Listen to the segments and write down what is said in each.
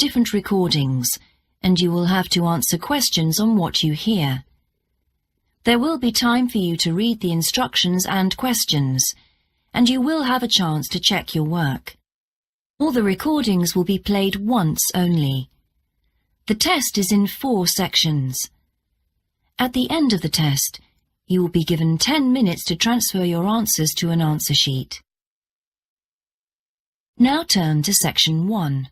different recordings, and you will have to answer questions on what you hear. There will be time for you to read the instructions and questions, and you will have a chance to check your work. All the recordings will be played once only. The test is in 4 sections. At the end of the test, you will be given 10 minutes to transfer your answers to an answer sheet. Now turn to Section 1.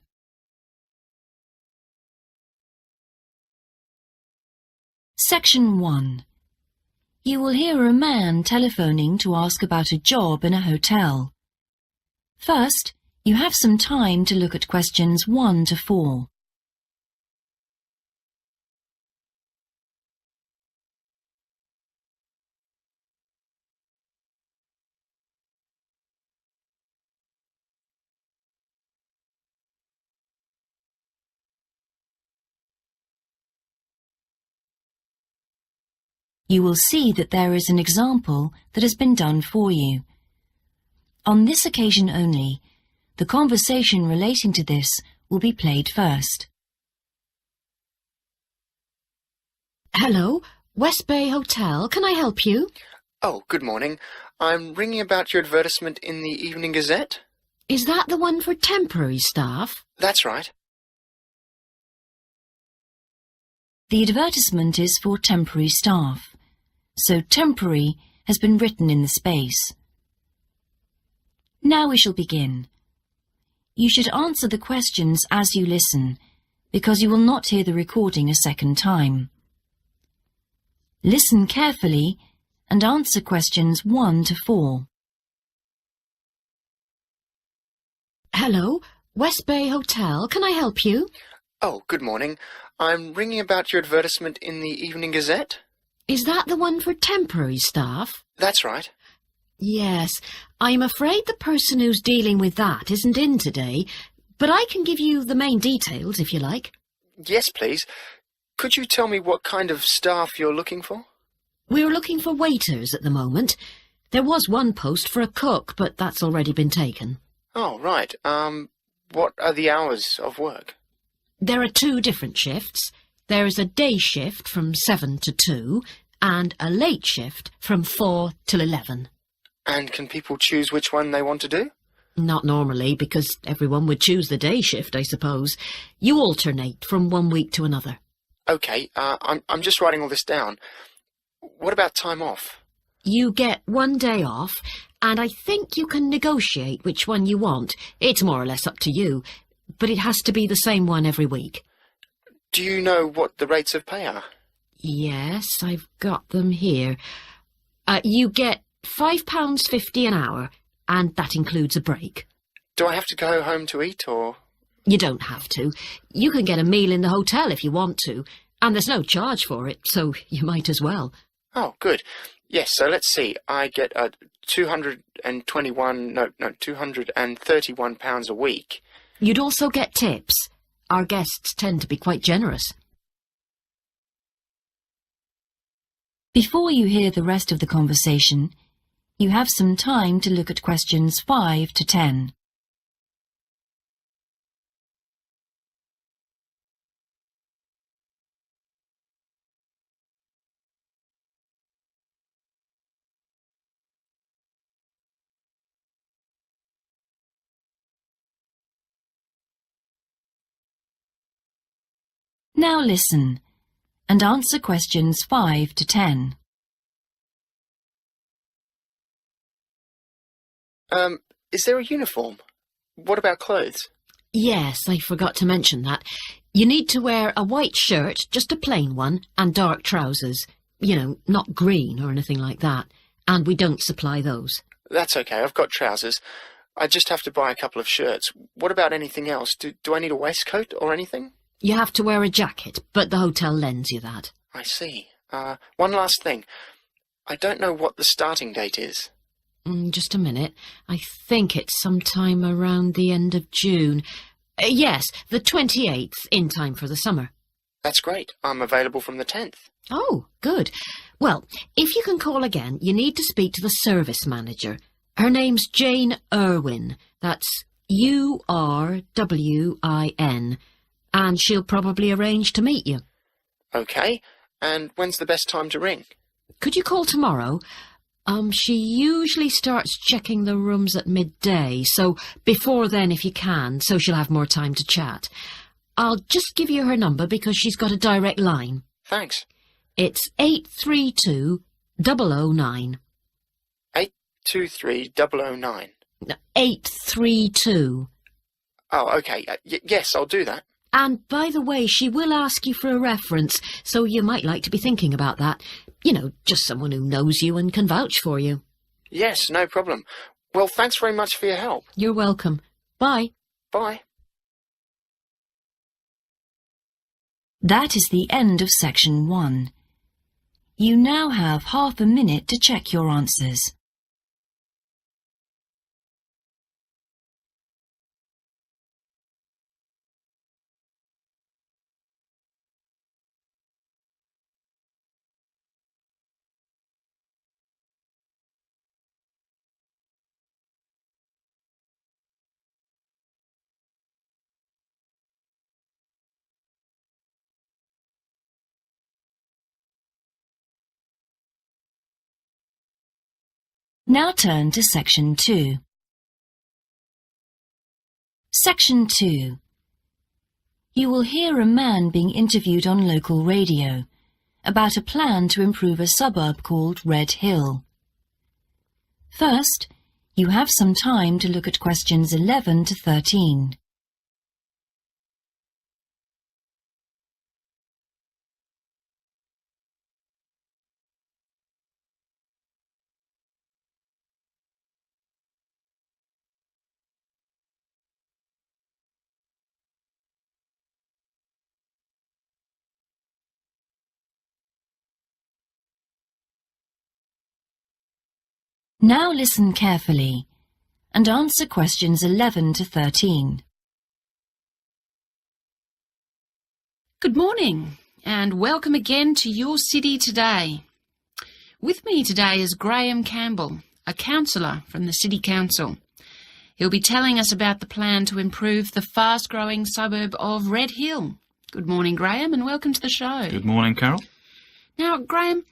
Section 1. You will hear a man telephoning to ask about a job in a hotel. First, you have some time to look at questions 1 to 4. You will see that there is an example that has been done for you. On this occasion only, the conversation relating to this will be played first. Hello, West Bay Hotel. Can I help you? Oh, good morning. I'm ringing about your advertisement in the Evening Gazette. Is that the one for temporary staff? That's right. The advertisement is for temporary staff, so temporary has been written in the space. Now we shall begin. You should answer the questions as you listen, because you will not hear the recording a second time. Listen carefully and answer questions 1 to 4. Hello, West Bay Hotel. Can I help you? Oh, good morning. I'm ringing about your advertisement in the Evening Gazette. Is that the one for temporary staff? That's right. Yes, I'm afraid the person who's dealing with that isn't in today, but I can give you the main details if you like. Yes, please. Could you tell me what kind of staff you're looking for? We're looking for waiters at the moment. There was one post for a cook, but that's already been taken. Oh, right. What are the hours of work? There are 2 different shifts. There is a day shift from 7 to 2 and a late shift from 4 till 11. And can people choose which one they want to do? Not normally, because everyone would choose the day shift, I suppose. You alternate from one week to another. OK, I'm just writing all this down. What about time off? You get 1 day off, and I think you can negotiate which one you want. It's more or less up to you, but it has to be the same one every week. Do you know what the rates of pay are? Yes, I've got them here. You get £5.50 an hour, and that includes a break. Do I have to go home to eat, or...? You don't have to. You can get a meal in the hotel if you want to, and there's no charge for it, so you might as well. Oh, good. Yes, so let's see. I get £231 a week. You'd also get tips. Our guests tend to be quite generous. Before you hear the rest of the conversation, you have some time to look at questions 5 to 10. Now listen and answer questions 5 to 10. Is there a uniform? What about clothes? Yes, I forgot to mention that. You need to wear a white shirt, just a plain one, and dark trousers. You know, not green or anything like that. And we don't supply those. That's okay, I've got trousers. I just have to buy a couple of shirts. What about anything else? Do I need a waistcoat or anything? You have to wear a jacket, but the hotel lends you that. I see. One last thing. I don't know what the starting date is. Just a minute. I think it's sometime around the end of June. Yes, the 28th, in time for the summer. That's great. I'm available from the 10th. Oh, good. Well, if you can call again, you need to speak to the service manager. Her name's Jane Irwin. That's Urwin. and she'll probably arrange to meet you. OK, and when's the best time to ring? Could you call tomorrow? She usually starts checking the rooms at midday, so before then if you can, so she'll have more time to chat. I'll just give you her number because she's got a direct line. Thanks. It's 832-009. 823-009. 832. Oh, OK. Yes, I'll do that. And by the way, she will ask you for a reference, so you might like to be thinking about that. You know, just someone who knows you and can vouch for you. Yes, no problem. Well, thanks very much for your help. You're welcome. Bye. Bye. That is the end of section 1. You now have half a minute to check your answers. Now turn to section 2. Section 2. You will hear a man being interviewed on local radio about a plan to improve a suburb called Red Hill. First, you have some time to look at questions 11 to 13. Now listen carefully and answer questions 11 to 13. Good morning and welcome again to your city today. With me today is Graham Campbell, a councillor from the City Council. He'll be telling us about the plan to improve the fast-growing suburb of Red Hill. Good morning, Graham, and welcome to the show. Good morning, Carol. Now, Graham,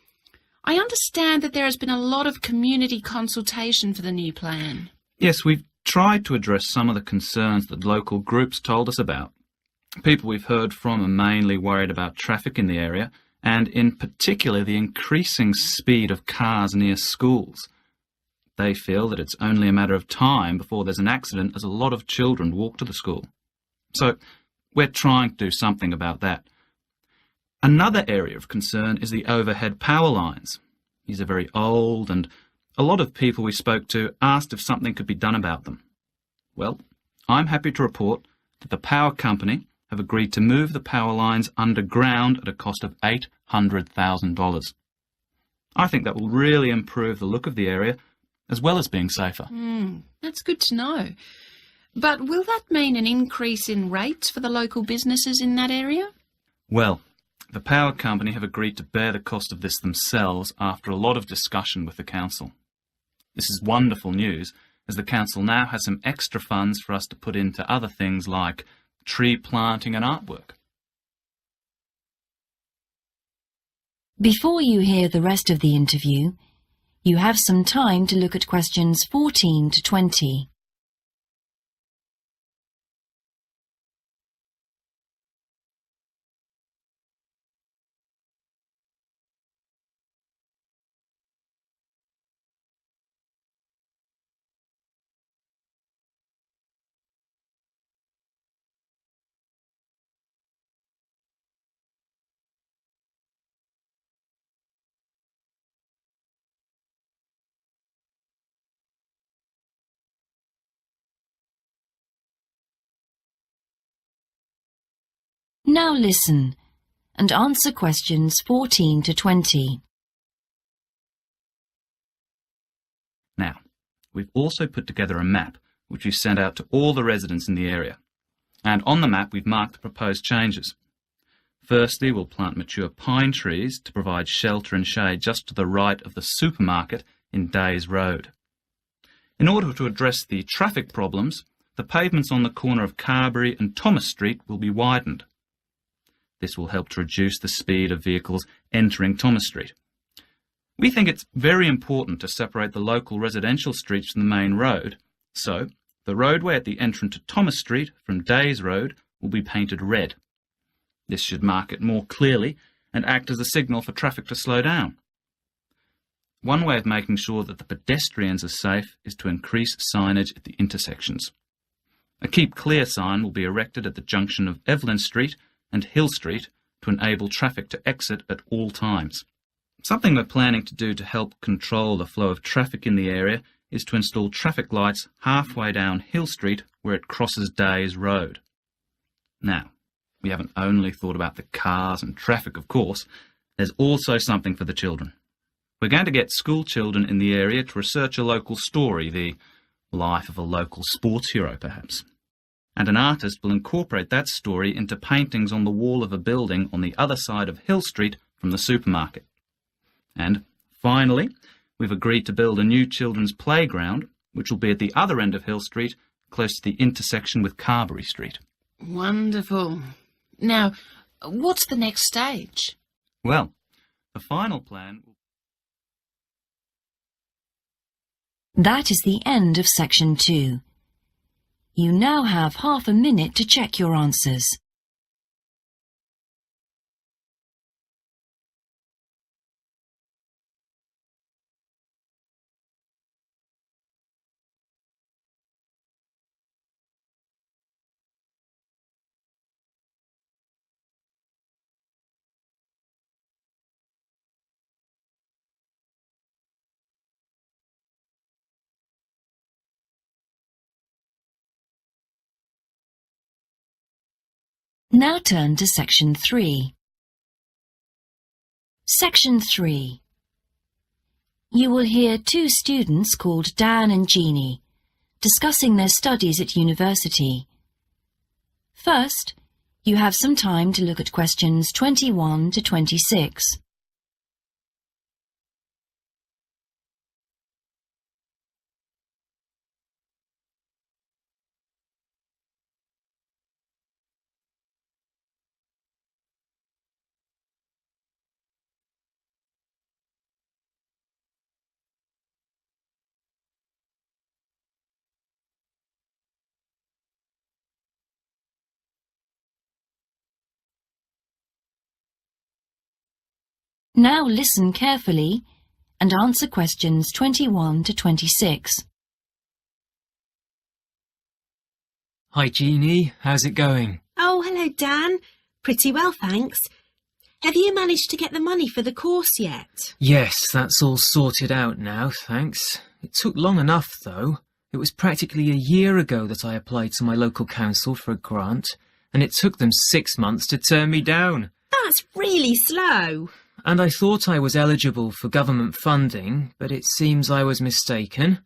I understand that there has been a lot of community consultation for the new plan. Yes, we've tried to address some of the concerns that local groups told us about. People we've heard from are mainly worried about traffic in the area and in particular the increasing speed of cars near schools. They feel that it's only a matter of time before there's an accident as a lot of children walk to the school. So we're trying to do something about that. Another area of concern is the overhead power lines. These are very old and a lot of people we spoke to asked if something could be done about them. Well, I'm happy to report that the power company have agreed to move the power lines underground at a cost of $800,000. I think that will really improve the look of the area as well as being safer. That's good to know. But will that mean an increase in rates for the local businesses in that area? Well, the power company have agreed to bear the cost of this themselves after a lot of discussion with the council. This is wonderful news, as the council now has some extra funds for us to put into other things like tree planting and artwork. Before you hear the rest of the interview, you have some time to look at questions 14 to 20. Now listen and answer questions 14 to 20. Now, we've also put together a map which we've sent out to all the residents in the area. And on the map we've marked the proposed changes. Firstly, we'll plant mature pine trees to provide shelter and shade just to the right of the supermarket in Days Road. In order to address the traffic problems, the pavements on the corner of Carberry and Thomas Street will be widened. This will help to reduce the speed of vehicles entering Thomas Street. We think it's very important to separate the local residential streets from the main road, so the roadway at the entrance to Thomas Street from Days Road will be painted red. This should mark it more clearly and act as a signal for traffic to slow down. One way of making sure that the pedestrians are safe is to increase signage at the intersections. A Keep Clear sign will be erected at the junction of Evelyn Street and Hill Street to enable traffic to exit at all times. Something we're planning to do to help control the flow of traffic in the area is to install traffic lights halfway down Hill Street where it crosses Days Road. Now, we haven't only thought about the cars and traffic, of course. There's also something for the children. We're going to get school children in the area to research a local story, the life of a local sports hero, perhaps. And an artist will incorporate that story into paintings on the wall of a building on the other side of Hill Street from the supermarket. And finally, we've agreed to build a new children's playground, which will be at the other end of Hill Street, close to the intersection with Carberry Street. Wonderful. Now, what's the next stage? Well, the final plan... That is the end of section 2. You now have half a minute to check your answers. Now turn to section 3. Section 3. You will hear two students called Dan and Jeannie discussing their studies at university. First, you have some time to look at questions 21 to 26. Now listen carefully and answer questions 21 to 26. Hi Jeannie, how's it going? Oh, hello Dan. Pretty well, thanks. Have you managed to get the money for the course yet? Yes, that's all sorted out now, thanks. It took long enough though. It was practically a year ago that I applied to my local council for a grant, and it took them 6 months to turn me down. That's really slow. And I thought I was eligible for government funding, but it seems I was mistaken.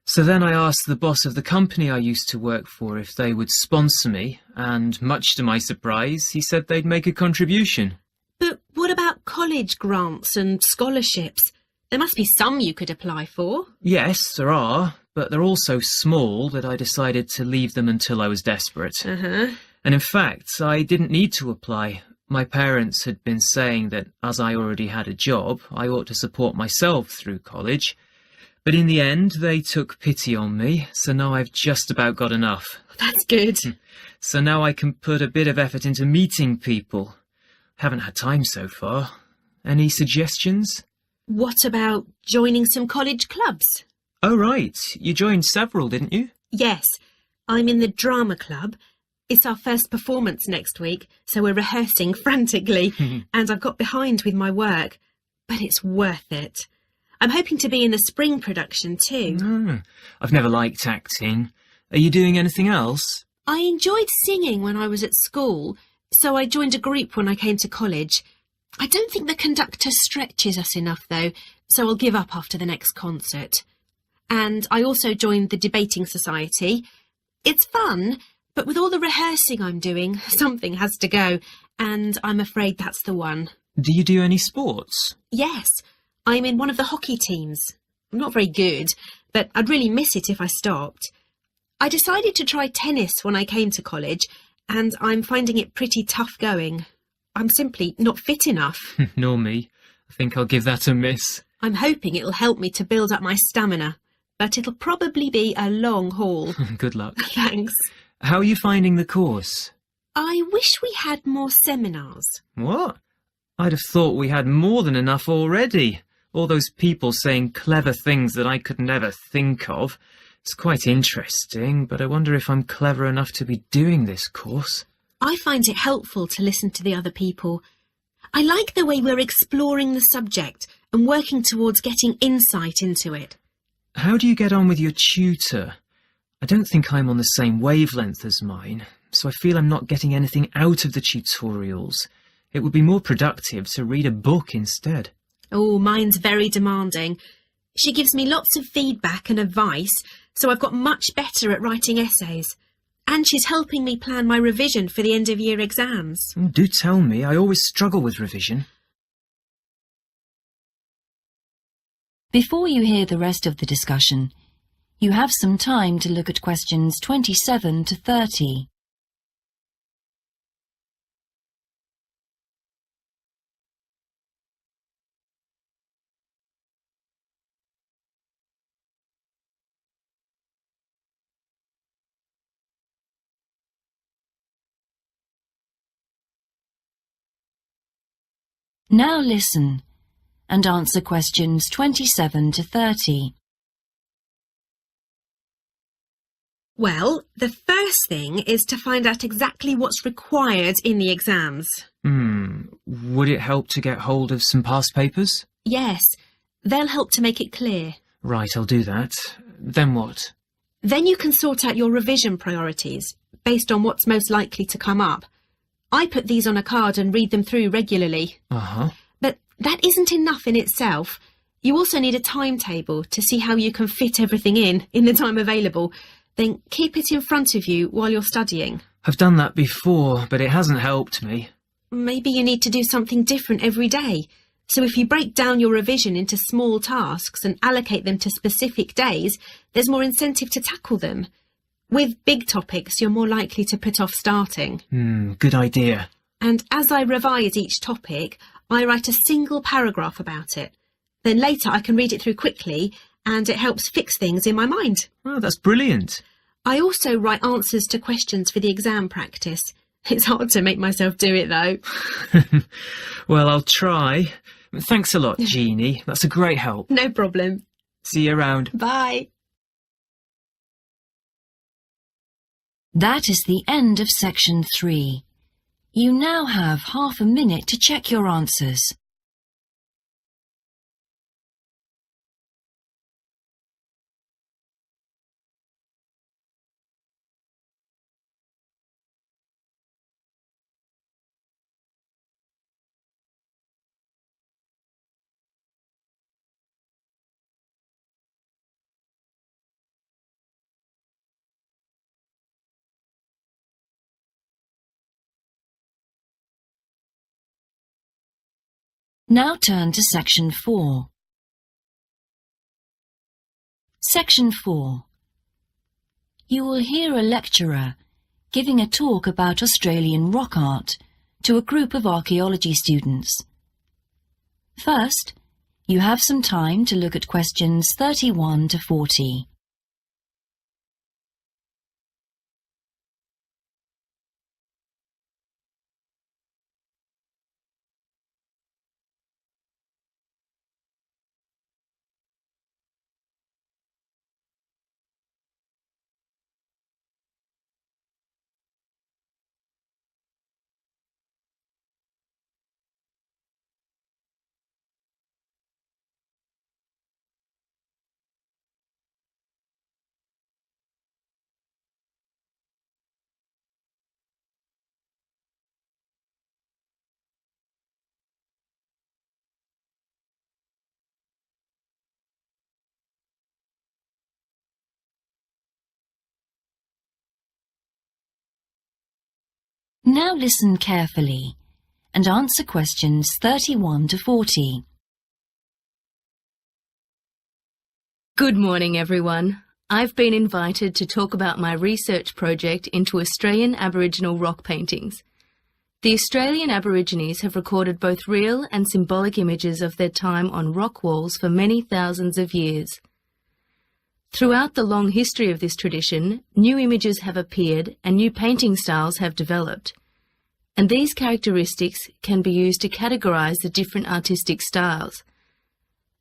So then I asked the boss of the company I used to work for if they would sponsor me, and much to my surprise, he said they'd make a contribution. But what about college grants and scholarships? There must be some you could apply for. Yes, there are, but they're all so small that I decided to leave them until I was desperate. And in fact, I didn't need to apply. My parents had been saying that as I already had a job, I ought to support myself through college. But in the end, they took pity on me, so now I've just about got enough. That's good. So now I can put a bit of effort into meeting people. Haven't had time so far. Any suggestions? What about joining some college clubs? Oh, right. You joined several, didn't you? Yes, I'm in the drama club. It's our first performance next week, so we're rehearsing frantically, and I've got behind with my work, but it's worth it. I'm hoping to be in the spring production too. I've never liked acting. Are you doing anything else? I enjoyed singing when I was at school, so I joined a group when I came to college. I don't think the conductor stretches us enough though, so I'll give up after the next concert. And I also joined the debating society. It's fun, but with all the rehearsing I'm doing, something has to go, and I'm afraid that's the one. Do you do any sports? Yes, I'm in one of the hockey teams. I'm not very good, but I'd really miss it if I stopped. I decided to try tennis when I came to college, and I'm finding it pretty tough going. I'm simply not fit enough. Nor me. I think I'll give that a miss. I'm hoping it'll help me to build up my stamina, but it'll probably be a long haul. Good luck. Thanks. How are you finding the course? I wish we had more seminars. What? I'd have thought we had more than enough already. All those people saying clever things that I could never think of. It's quite interesting, but I wonder if I'm clever enough to be doing this course. I find it helpful to listen to the other people. I like the way we're exploring the subject and working towards getting insight into it. How do you get on with your tutor? I don't think I'm on the same wavelength as mine, so I feel I'm not getting anything out of the tutorials. It would be more productive to read a book instead. Oh, mine's very demanding. She gives me lots of feedback and advice, so I've got much better at writing essays. And she's helping me plan my revision for the end-of-year exams. Do tell me, I always struggle with revision. Before you hear the rest of the discussion, you have some time to look at questions 27 to 30. Now listen and answer questions 27 to 30. Well, the first thing is to find out exactly what's required in the exams. Would it help to get hold of some past papers? Yes, they'll help to make it clear. Right, I'll do that. Then what? Then you can sort out your revision priorities based on what's most likely to come up. I put these on a card and read them through regularly. Uh-huh. But that isn't enough in itself. You also need a timetable to see how you can fit everything in the time available. Then keep it in front of you while you're studying. I've done that before, but it hasn't helped me. Maybe you need to do something different every day. So if you break down your revision into small tasks and allocate them to specific days, there's more incentive to tackle them. With big topics, you're more likely to put off starting. Good idea. And as I revise each topic, I write a single paragraph about it. Then later I can read it through quickly, and it helps fix things in my mind. Oh, that's brilliant. I also write answers to questions for the exam practice. It's hard to make myself do it, though. Well, I'll try. Thanks a lot, Jeannie. That's a great help. No problem. See you around. Bye. That is the end of section 3. You now have half a minute to check your answers. Now turn to section 4. Section 4. You will hear a lecturer giving a talk about Australian rock art to a group of archaeology students. First, you have some time to look at questions 31 to 40. Now listen carefully and answer questions 31 to 40. Good morning, everyone. I've been invited to talk about my research project into Australian Aboriginal rock paintings. The Australian Aborigines have recorded both real and symbolic images of their time on rock walls for many thousands of years. Throughout the long history of this tradition, new images have appeared and new painting styles have developed. And these characteristics can be used to categorise the different artistic styles.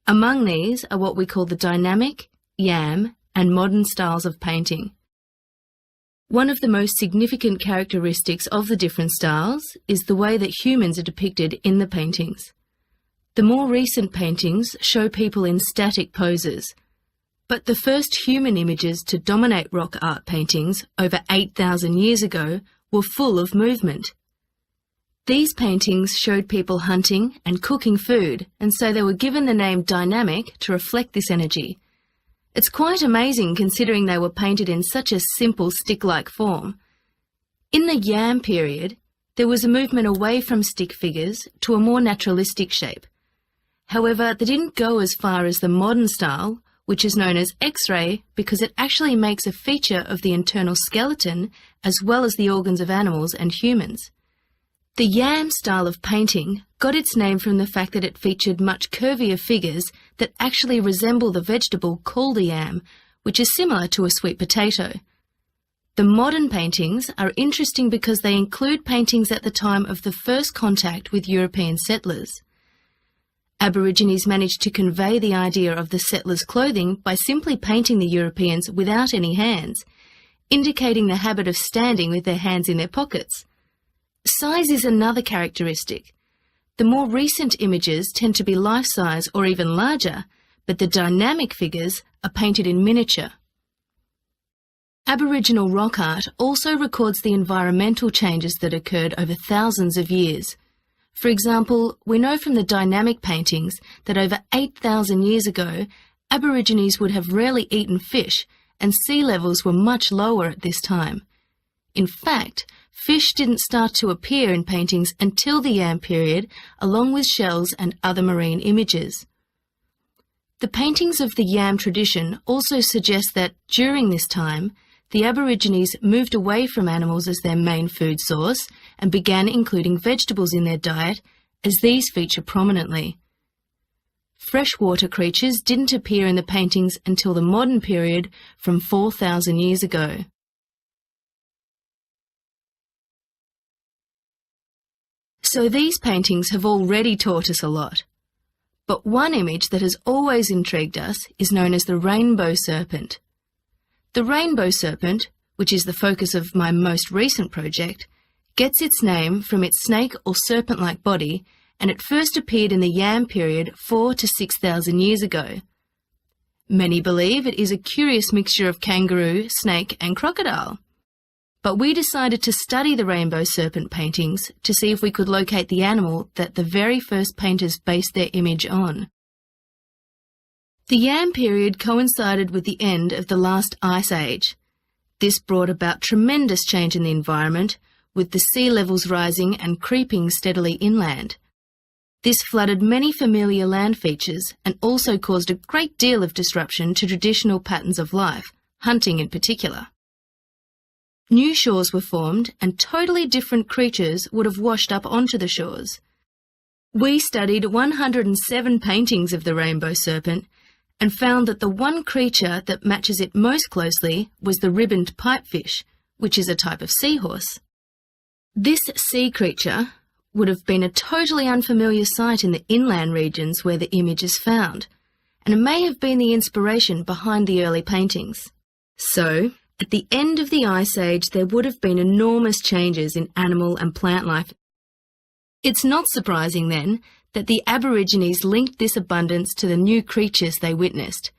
Among these are what we call the dynamic, yam, and modern styles of painting. One of the most significant characteristics of the different styles is the way that humans are depicted in the paintings. The more recent paintings show people in static poses, but the first human images to dominate rock art paintings over 8,000 years ago were full of movement. These paintings showed people hunting and cooking food, and so they were given the name dynamic to reflect this energy. It's quite amazing considering they were painted in such a simple stick-like form. In the Yam period, there was a movement away from stick figures to a more naturalistic shape. However, they didn't go as far as the modern style, which is known as X-ray because it actually makes a feature of the internal skeleton as well as the organs of animals and humans. The Yam style of painting got its name from the fact that it featured much curvier figures that actually resemble the vegetable called a yam, which is similar to a sweet potato. The modern paintings are interesting because they include paintings at the time of the first contact with European settlers. Aborigines managed to convey the idea of the settlers' clothing by simply painting the Europeans without any hands, indicating the habit of standing with their hands in their pockets. Size is another characteristic. The more recent images tend to be life-size or even larger, but the dynamic figures are painted in miniature. Aboriginal rock art also records the environmental changes that occurred over thousands of years. For example, we know from the dynamic paintings that over 8,000 years ago, Aborigines would have rarely eaten fish, and sea levels were much lower at this time. In fact, fish didn't start to appear in paintings until the Yam period, along with shells and other marine images. The paintings of the Yam tradition also suggest that, during this time, the Aborigines moved away from animals as their main food source and began including vegetables in their diet, as these feature prominently. Freshwater creatures didn't appear in the paintings until the modern period from 4,000 years ago. So these paintings have already taught us a lot. But one image that has always intrigued us is known as the rainbow serpent. The rainbow serpent, which is the focus of my most recent project, gets its name from its snake or serpent-like body, and it first appeared in the Yam period 4,000 to 6,000 years ago. Many believe it is a curious mixture of kangaroo, snake and crocodile. But we decided to study the rainbow serpent paintings to see if we could locate the animal that the very first painters based their image on. The Yam period coincided with the end of the last ice age. This brought about tremendous change in the environment, with the sea levels rising and creeping steadily inland. This flooded many familiar land features and also caused a great deal of disruption to traditional patterns of life, hunting in particular. New shores were formed and totally different creatures would have washed up onto the shores. We studied 107 paintings of the rainbow serpent and found that the one creature that matches it most closely was the ribboned pipefish, which is a type of seahorse. This sea creature would have been a totally unfamiliar sight in the inland regions where the image is found, and it may have been the inspiration behind the early paintings. So, at the end of the Ice Age, there would have been enormous changes in animal and plant life. It's not surprising, then, that the Aborigines linked this abundance to the new creatures they witnessed.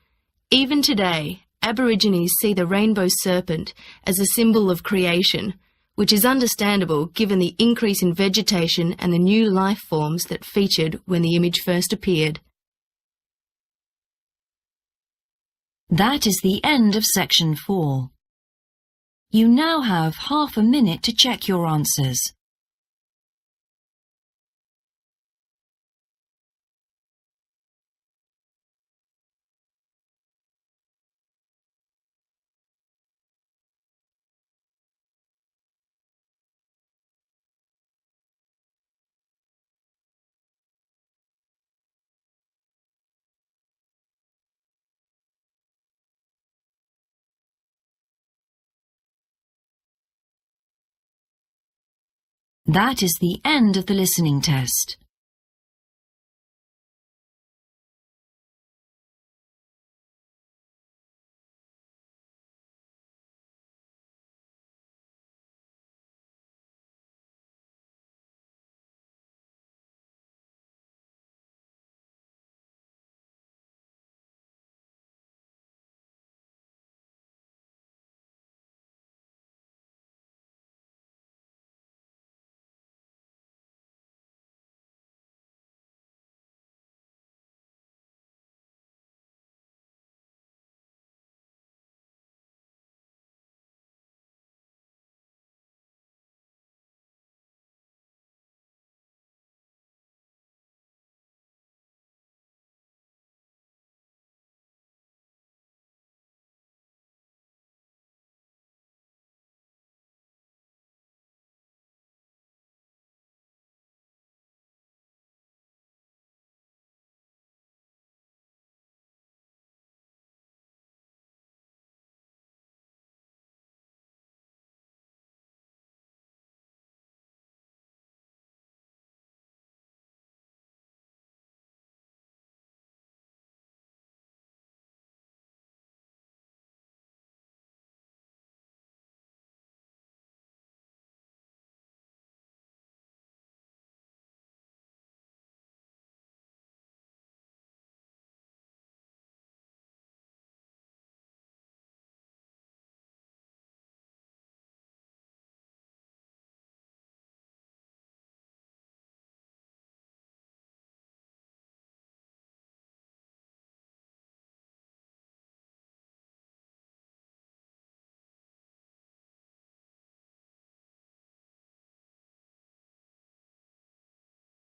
Even today, Aborigines see the rainbow serpent as a symbol of creation, which is understandable given the increase in vegetation and the new life forms that featured when the image first appeared. That is the end of section 4. You now have half a minute to check your answers. That is the end of the listening test.